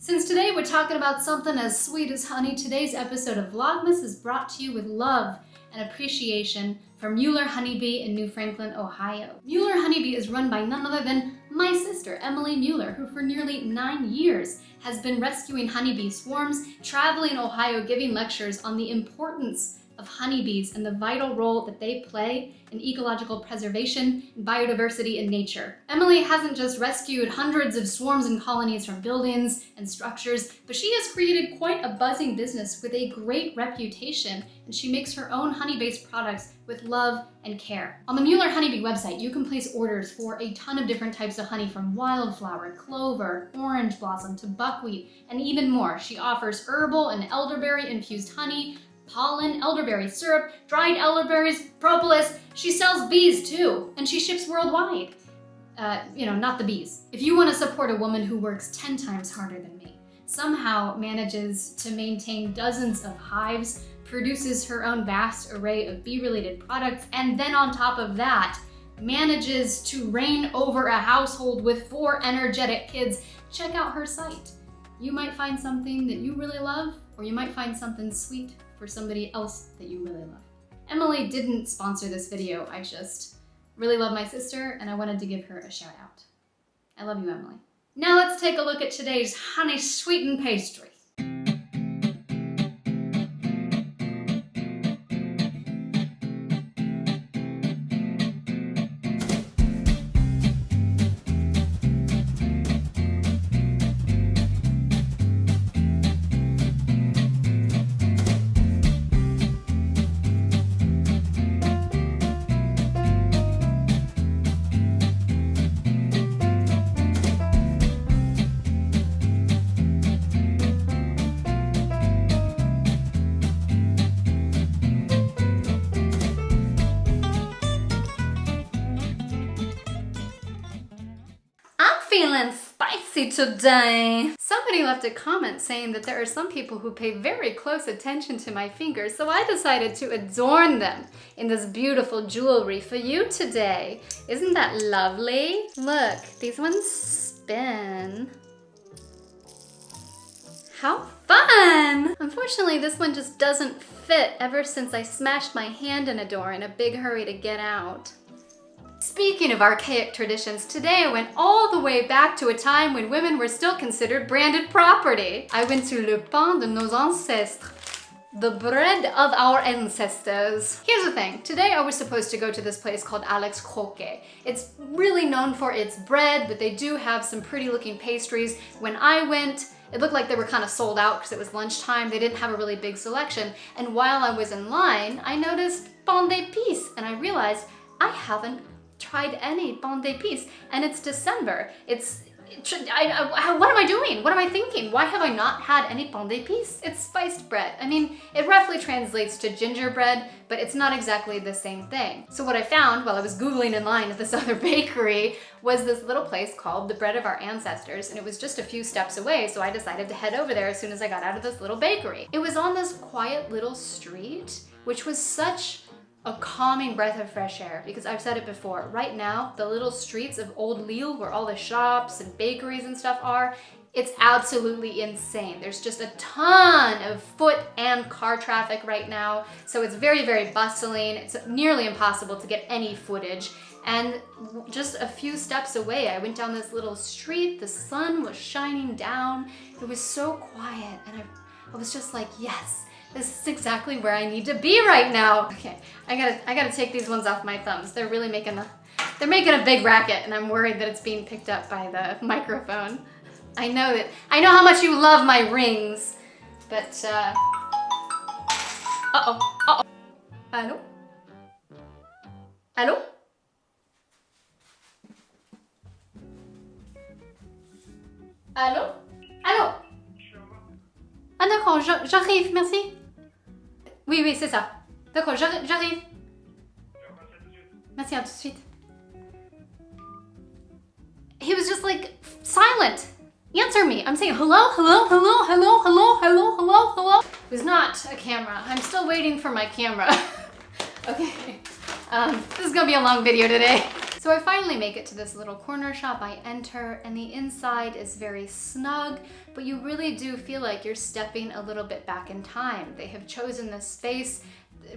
Since today we're talking about something as sweet as honey, today's episode of Vlogmas is brought to you with love and appreciation from Mueller Honey Bee in New Franklin, Ohio. Mueller Honey Bee is run by none other than my sister, Emily Mueller, who for nearly 9 years has been rescuing honeybee swarms, traveling Ohio, giving lectures on the importance of honeybees and the vital role that they play in ecological preservation and biodiversity in nature. Emily hasn't just rescued hundreds of swarms and colonies from buildings and structures, but she has created quite a buzzing business with a great reputation, and she makes her own honey-based products with love and care. On the Mueller Honey Bee website, you can place orders for a ton of different types of honey, from wildflower, clover, orange blossom, to buckwheat, and even more. She offers herbal and elderberry infused honey, pollen, elderberry syrup, dried elderberries, propolis. She sells bees too, and she ships worldwide. Not the bees. If you want to support a woman who works 10 times harder than me, somehow manages to maintain dozens of hives, produces her own vast array of bee-related products, and then on top of that, manages to reign over a household with 4 energetic kids, check out her site. You might find something that you really love, or you might find something sweet for somebody else that you really love. Emily didn't sponsor this video. I just really love my sister and I wanted to give her a shout out. I love you, Emily. Now let's take a look at today's honey sweetened pastry. Feeling spicy today. Somebody left a comment saying that there are some people who pay very close attention to my fingers, so I decided to adorn them in this beautiful jewelry for you today. Isn't that lovely? Look, these ones spin. How fun! Unfortunately, this one just doesn't fit ever since I smashed my hand in a door in a big hurry to get out. Speaking of archaic traditions, today I went all the way back to a time when women were still considered branded property. I went to le pain de nos ancêtres, the bread of our ancestors. Here's the thing, today I was supposed to go to this place called Alex Croquet. It's really known for its bread, but they do have some pretty looking pastries. When I went, it looked like they were kind of sold out because it was lunchtime. They didn't have a really big selection. And while I was in line, I noticed pain d'épices, and I realized I haven't tried any pain d'épices, and it's December. What am I doing? What am I thinking? Why have I not had any pain d'épices? It's spiced bread. I mean, it roughly translates to gingerbread, but it's not exactly the same thing. So what I found while I was Googling in line at this other bakery was this little place called the Bread of Our Ancestors, and it was just a few steps away, so I decided to head over there as soon as I got out of this little bakery. It was on this quiet little street, which was such a calming breath of fresh air, because I've said it before, right now, the little streets of Old Lille, where all the shops and bakeries and stuff are, it's absolutely insane. There's just a ton of foot and car traffic right now, so it's very, very bustling. It's nearly impossible to get any footage. And just a few steps away, I went down this little street, the sun was shining down, it was so quiet, and I was just like, yes, this is exactly where I need to be right now. Okay, I gotta take these ones off my thumbs. They're really making a big racket, and I'm worried that it's being picked up by the microphone. I know how much you love my rings, but uh-oh. Allô? Allô? Allô? Allô? Ah d'accord, j'arrive, merci. Oui, c'est ça. D'accord, j'arrive. Merci, à tout de suite. He was just like silent. Answer me. I'm saying hello, hello, hello, hello, hello, hello, hello, hello. It was not a camera. I'm still waiting for my camera. Okay. This is gonna be a long video today. So I finally make it to this little corner shop. I enter and the inside is very snug, but you really do feel like you're stepping a little bit back in time. They have chosen this space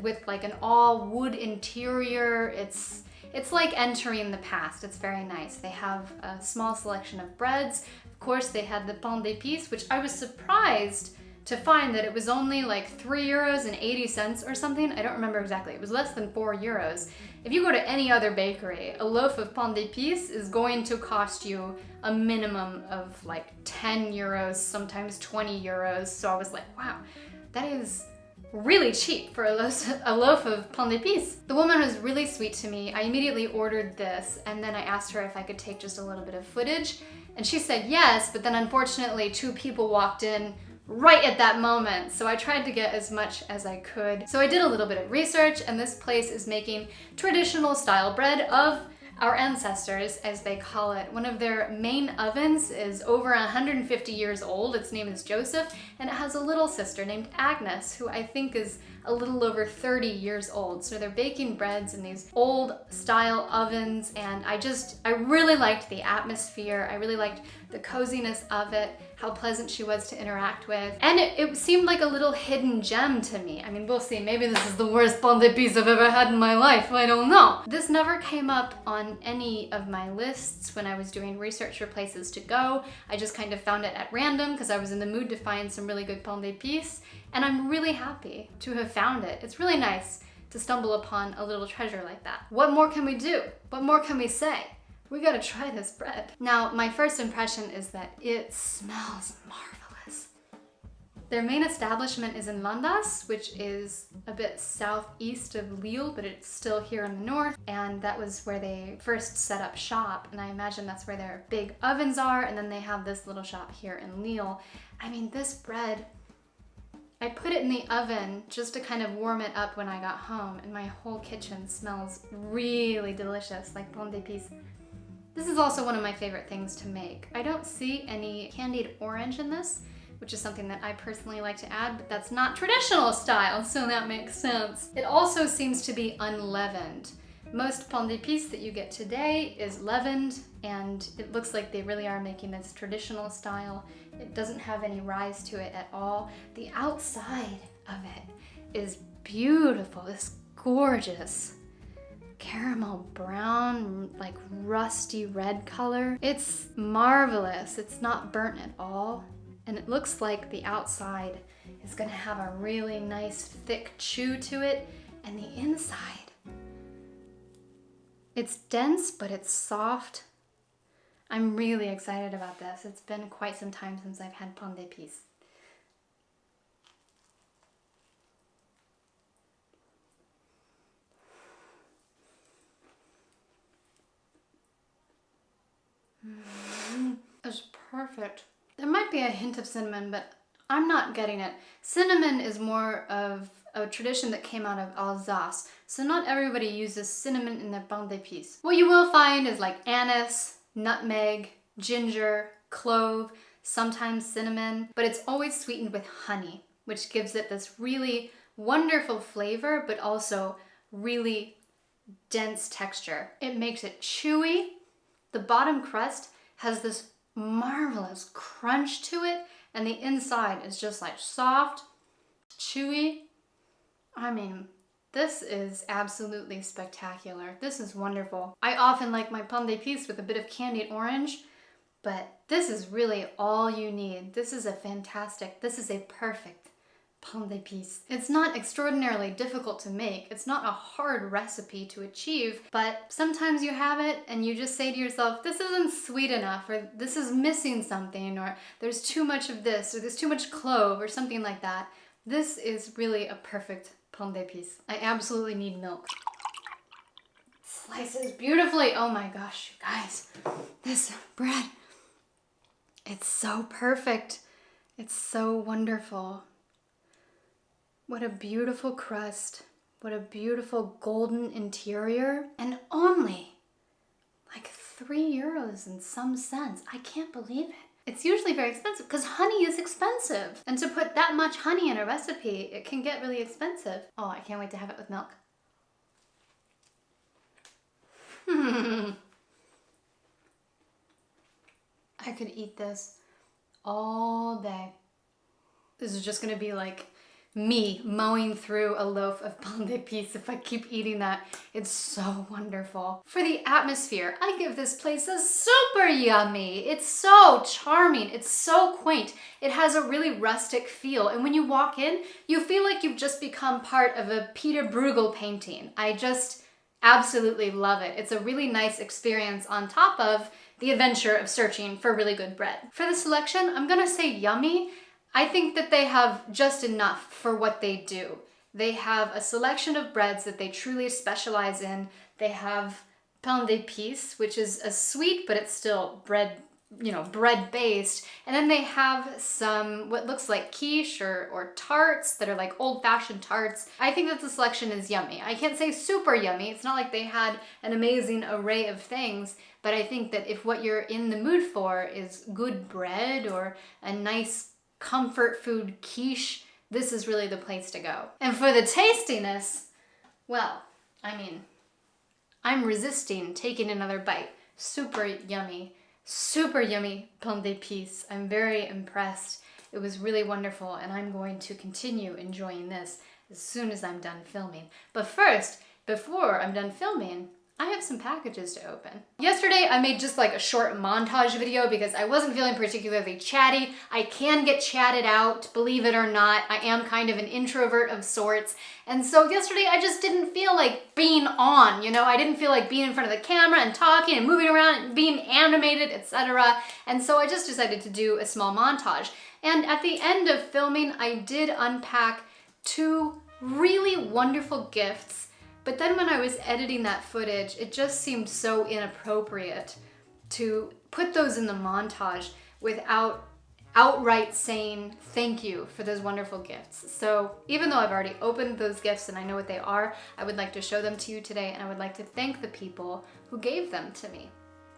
with like an all wood interior. It's like entering the past. It's very nice. They have a small selection of breads. Of course, they had the pain d'épices, which I was surprised to find that it was only like 3 euros and 80 cents or something. I don't remember exactly. It was less than 4 euros. If you go to any other bakery, a loaf of pain d'épices is going to cost you a minimum of like 10 euros, sometimes 20 euros. So I was like, wow, that is really cheap for a loaf of pain d'épices. The woman was really sweet to me. I immediately ordered this and then I asked her if I could take just a little bit of footage. And she said yes, but then unfortunately 2 people walked in right at that moment. So I tried to get as much as I could. So I did a little bit of research and this place is making traditional style bread of our ancestors, as they call it. One of their main ovens is over 150 years old. Its name is Joseph, and it has a little sister named Agnes, who I think is a little over 30 years old. So they're baking breads in these old style ovens, and I really liked the atmosphere. I really liked the coziness of it, how pleasant she was to interact with. And it seemed like a little hidden gem to me. I mean, we'll see, maybe this is the worst pain d'épices I've ever had in my life, I don't know. This never came up on any of my lists when I was doing research for places to go. I just kind of found it at random because I was in the mood to find some really good pain d'épices, and I'm really happy to have found it. It's really nice to stumble upon a little treasure like that. What more can we do? What more can we say? We gotta try this bread. Now, my first impression is that it smells marvelous. Their main establishment is in Landas, which is a bit southeast of Lille, but it's still here in the north. And that was where they first set up shop. And I imagine that's where their big ovens are. And then they have this little shop here in Lille. I mean, this bread, I put it in the oven just to kind of warm it up when I got home. And my whole kitchen smells really delicious, like pain d'épices. This is also one of my favorite things to make. I don't see any candied orange in this, which is something that I personally like to add, but that's not traditional style, so that makes sense. It also seems to be unleavened. Most pain d'épices that you get today is leavened, and it looks like they really are making this traditional style. It doesn't have any rise to it at all. The outside of it is beautiful, it's gorgeous. Caramel brown, like rusty red color. It's marvelous. It's not burnt at all. And it looks like the outside is gonna have a really nice thick chew to it. And the inside, it's dense, but it's soft. I'm really excited about this. It's been quite some time since I've had pain d'épices. It's perfect. There might be a hint of cinnamon, but I'm not getting it. Cinnamon is more of a tradition that came out of Alsace, so not everybody uses cinnamon in their pain d'épices. What you will find is like anise, nutmeg, ginger, clove, sometimes cinnamon, but it's always sweetened with honey, which gives it this really wonderful flavor, but also really dense texture. It makes it chewy. The bottom crust has this marvelous crunch to it, and the inside is just like soft, chewy. I mean, this is absolutely spectacular. This is wonderful. I often like my pain d'épices with a bit of candied orange, but this is really all you need. This is a perfect pain d'épices. It's not extraordinarily difficult to make. It's not a hard recipe to achieve, but sometimes you have it and you just say to yourself, this isn't sweet enough, or this is missing something, or there's too much of this, or there's too much clove, or something like that. This is really a perfect pain d'épices. I absolutely need milk. Slices beautifully. Oh my gosh, you guys, this bread, it's so perfect. It's so wonderful. What a beautiful crust. What a beautiful golden interior. And only like 3 euros and some cents. I can't believe it. It's usually very expensive because honey is expensive. And to put that much honey in a recipe, it can get really expensive. Oh, I can't wait to have it with milk. I could eat this all day. This is just gonna be like me mowing through a loaf of pain d'épices if I keep eating that. It's so wonderful. For the atmosphere, I give this place a super yummy. It's so charming. It's so quaint. It has a really rustic feel. And when you walk in, you feel like you've just become part of a Peter Bruegel painting. I just absolutely love it. It's a really nice experience on top of the adventure of searching for really good bread. For the selection, I'm gonna say yummy. I think that they have just enough for what they do. They have a selection of breads that they truly specialize in. They have pain d'épices, which is a sweet, but it's still bread, bread based. And then they have some what looks like quiche or tarts that are like old-fashioned tarts. I think that the selection is yummy. I can't say super yummy. It's not like they had an amazing array of things, but I think that if what you're in the mood for is good bread or a nice comfort food quiche, this is really the place to go. And for the tastiness, well, I mean, I'm resisting taking another bite. Super yummy pain d'épices. I'm very impressed. It was really wonderful, and I'm going to continue enjoying this as soon as I'm done filming. But first, before I'm done filming, I have some packages to open. Yesterday, I made just like a short montage video because I wasn't feeling particularly chatty. I can get chatted out, believe it or not. I am kind of an introvert of sorts. And so yesterday, I just didn't feel like being on, I didn't feel like being in front of the camera and talking and moving around and being animated, etc. And so I just decided to do a small montage. And at the end of filming, I did unpack 2 really wonderful gifts. But then when I was editing that footage, it just seemed so inappropriate to put those in the montage without outright saying thank you for those wonderful gifts. So even though I've already opened those gifts and I know what they are, I would like to show them to you today, and I would like to thank the people who gave them to me.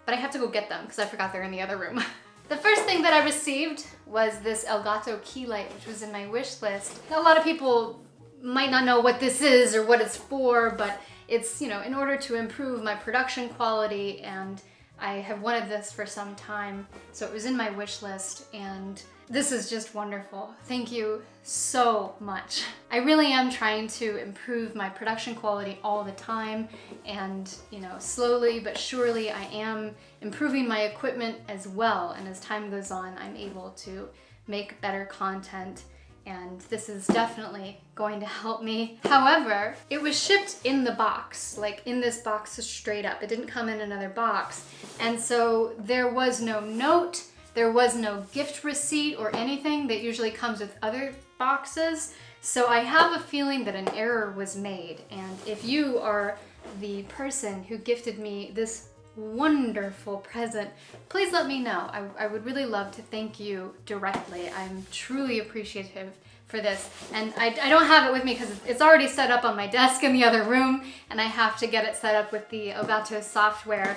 But I have to go get them because I forgot they're in the other room. The first thing that I received was this Elgato Key Light, which was in my wish list. A lot of people might not know what this is or what it's for, but it's, in order to improve my production quality, and I have wanted this for some time, so it was in my wish list, and this is just wonderful. Thank you so much. I really am trying to improve my production quality all the time, and slowly but surely I am improving my equipment as well, and as time goes on, I'm able to make better content. And this is definitely going to help me. However, it was shipped in the box, like in this box straight up. It didn't come in another box. And so there was no note, there was no gift receipt or anything that usually comes with other boxes. So I have a feeling that an error was made. And if you are the person who gifted me this wonderful present, please let me know. I would really love to thank you directly. I'm truly appreciative for this, and I don't have it with me because it's already set up on my desk in the other room, and I have to get it set up with the Elgato software,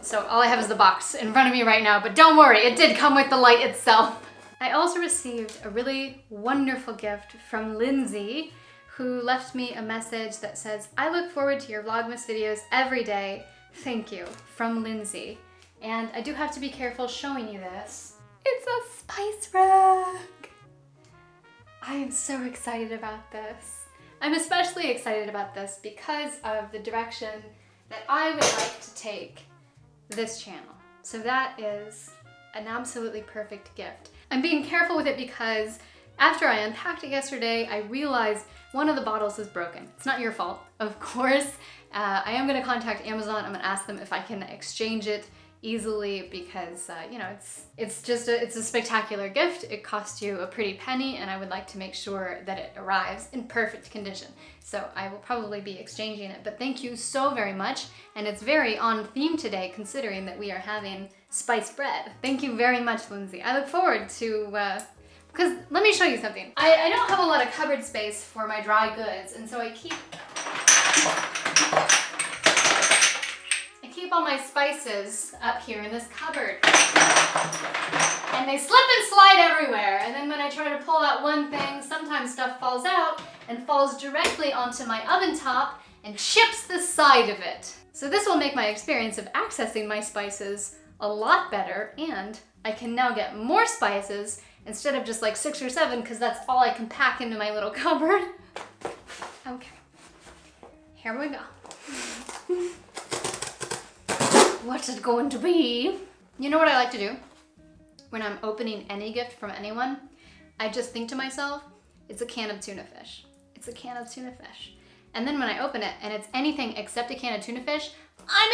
so all I have is the box in front of me right now, but don't worry, it did come with the light itself. I also received a really wonderful gift from Lindsey, who left me a message that says, "I look forward to your Vlogmas videos every day. Thank you," from Lindsey. And I do have to be careful showing you this. It's a spice rack! I am so excited about this. I'm especially excited about this because of the direction that I would like to take this channel. So that is an absolutely perfect gift. I'm being careful with it because after I unpacked it yesterday, I realized one of the bottles is broken. It's not your fault, of course. I am gonna contact Amazon. I'm gonna ask them if I can exchange it easily because, it's a spectacular gift. It cost you a pretty penny, and I would like to make sure that it arrives in perfect condition. So I will probably be exchanging it, but thank you so very much. And it's very on theme today considering that we are having spiced bread. Thank you very much, Lindsey. I look forward to, because let me show you something. I don't have a lot of cupboard space for my dry goods, and so I keep all my spices up here in this cupboard. And they slip and slide everywhere. And then when I try to pull out one thing, sometimes stuff falls out and falls directly onto my oven top and chips the side of it. So this will make my experience of accessing my spices a lot better, and I can now get more spices instead of just like 6 or 7, because that's all I can pack into my little cupboard. Okay, here we go. What's it going to be? You know what I like to do? When I'm opening any gift from anyone, I just think to myself, it's a can of tuna fish. It's a can of tuna fish. And then when I open it and it's anything except a can of tuna fish, I'm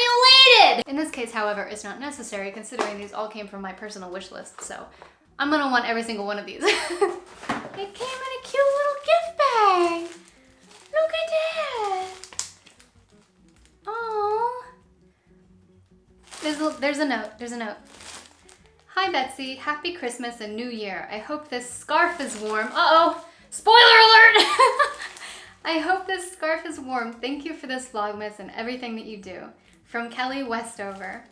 elated! In this case, however, it's not necessary considering these all came from my personal wish list, so I'm gonna want every single one of these. It came in a cute little gift bag. Look at that. Oh. There's a note. Hi Betsy, happy Christmas and New Year. I hope this scarf is warm. Uh-oh, spoiler alert! I hope this scarf is warm. Thank you for this Vlogmas and everything that you do. From Kelly Westover.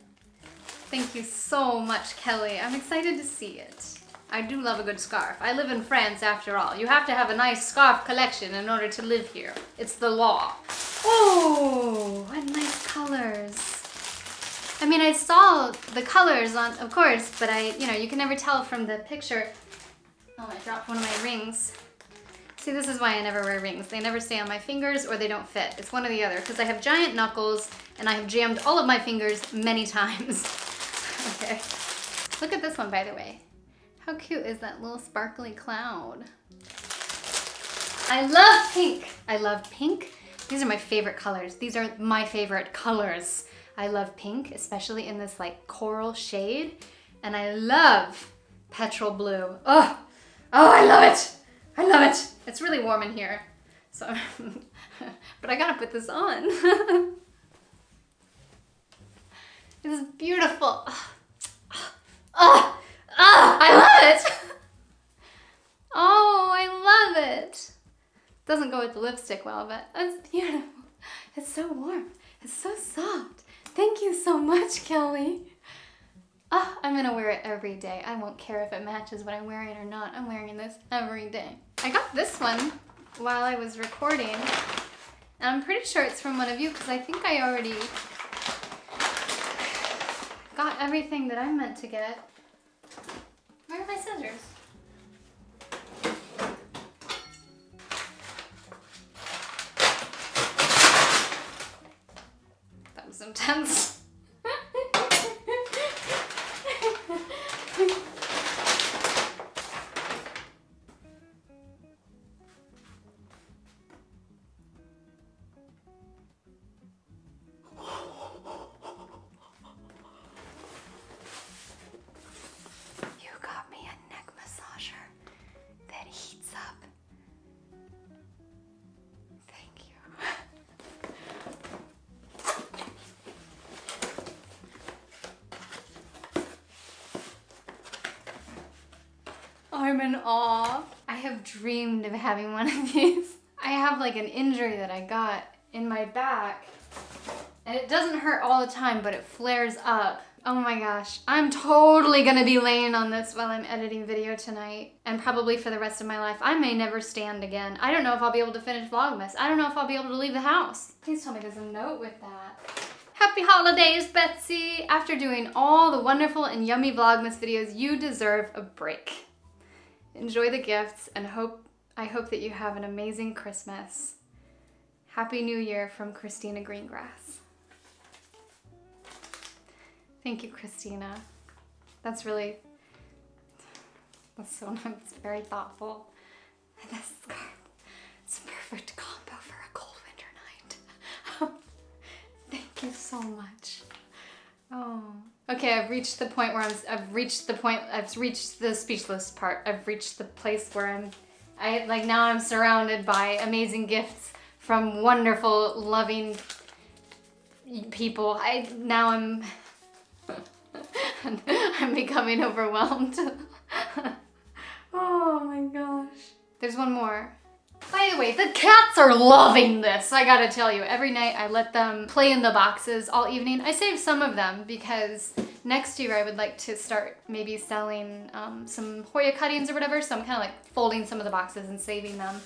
Thank you so much, Kelly. I'm excited to see it. I do love a good scarf. I live in France after all. You have to have a nice scarf collection in order to live here. It's the law. Oh, what nice colors. I mean, I saw the colors on, of course, but you can never tell from the picture. Oh, I dropped one of my rings. See, this is why I never wear rings. They never stay on my fingers or they don't fit. It's one or the other, because I have giant knuckles and I have jammed all of my fingers many times. Okay. Look at this one, by the way. How cute is that little sparkly cloud? I love pink. I love pink. These are my favorite colors. These are my favorite colors. I love pink, especially in this like coral shade. And I love petrol blue. Oh, I love it. I love it. It's really warm in here. So, but I gotta put this on. This is beautiful. I love it. Oh, I love it. Doesn't go with the lipstick well, but it's beautiful. It's so warm. It's so soft. Thank you so much, Kelly. I'm gonna wear it every day. I won't care if it matches what I'm wearing or not. I'm wearing this every day. I got this one while I was recording, and I'm pretty sure it's from one of you because I think I already got everything that I meant to get. Where are my scissors? That was intense. I'm in awe. I have dreamed of having one of these. I have like an injury that I got in my back, and it doesn't hurt all the time, but it flares up. Oh my gosh, I'm totally gonna be laying on this while I'm editing video tonight, and probably for the rest of my life. I may never stand again. I don't know if I'll be able to finish Vlogmas. I don't know if I'll be able to leave the house. Please tell me there's a note with that. Happy holidays, Betsy! After doing all the wonderful and yummy Vlogmas videos, you deserve a break. Enjoy the gifts, and I hope that you have an amazing Christmas. Happy New Year from Christina Greengrass. Thank you, Christina. That's so nice. It's very thoughtful. And this scarf, it's a perfect combo for a cold winter night. Thank you so much. Oh. Okay, I've reached the speechless part. I've reached the place where now I'm surrounded by amazing gifts from wonderful, loving people. I'm becoming overwhelmed. Oh my gosh. There's one more. By the way, the cats are loving this, I gotta tell you. Every night I let them play in the boxes all evening. I saved some of them because next year I would like to start maybe selling some Hoya cuttings or whatever, so I'm kind of like folding some of the boxes and saving them.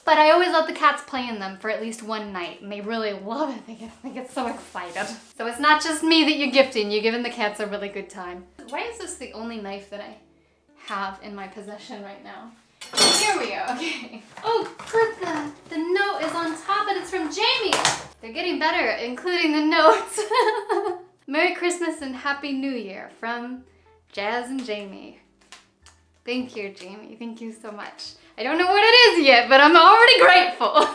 But I always let the cats play in them for at least one night, and they really love it. They get so excited. So it's not just me that you're gifting the cats a really good time. Why is this the only knife that I have in my possession right now? Here we go, okay. Oh, good, the note is on top and it's from Jaimee. They're getting better, including the notes. Merry Christmas and Happy New Year from Jazz and Jaimee. Thank you, Jaimee. Thank you so much. I don't know what it is yet, but I'm already grateful.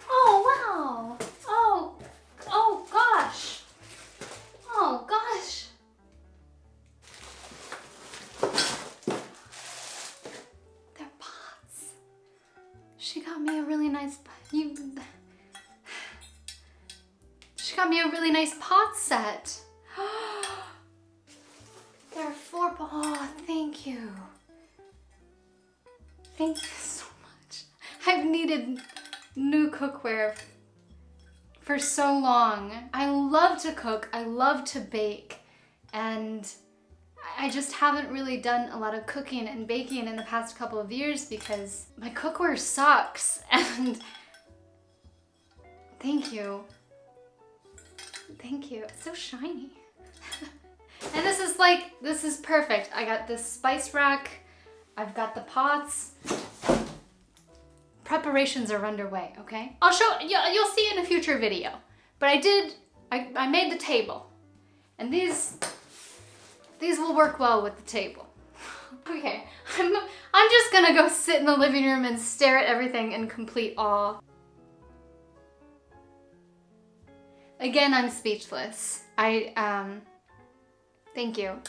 Oh, wow. Oh, gosh. Oh, gosh. They're pots. She got me a really nice... She got me a really nice pot set. There are 4 pots. Oh, thank you. Thank you so much. I've needed new cookware for so long. I love to cook, I love to bake, and I just haven't really done a lot of cooking and baking in the past couple of years because my cookware sucks. And thank you. Thank you. It's so shiny. And this is perfect. I got this spice rack. I've got the pots. Preparations are underway, okay? I'll show, you'll see in a future video. But I made the table. And these will work well with the table. Okay, I'm just gonna go sit in the living room and stare at everything in complete awe. Again, I'm speechless. Thank you.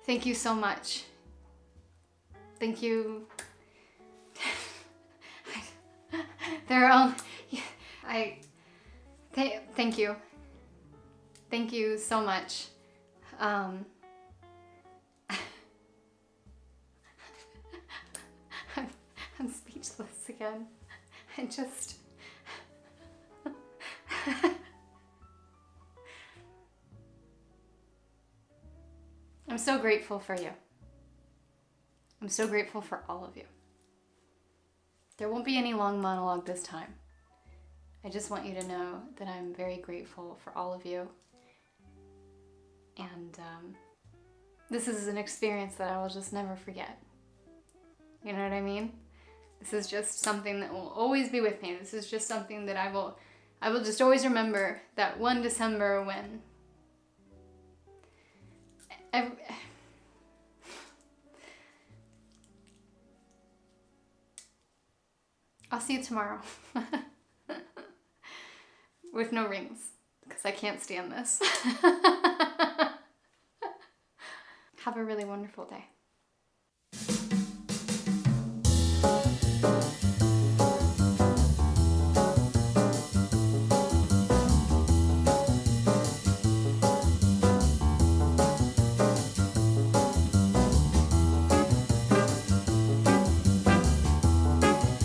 Thank you so much. Thank you. Thank you. Thank you so much. I'm speechless again. I'm so grateful for you. I'm so grateful for all of you. There won't be any long monologue this time. I just want you to know that I'm very grateful for all of you. And this is an experience that I will just never forget. You know what I mean? This is just something that will always be with me. This is just something that I will just always remember, that one December when I'll see you tomorrow. With no rings, because I can't stand this. Have a really wonderful day.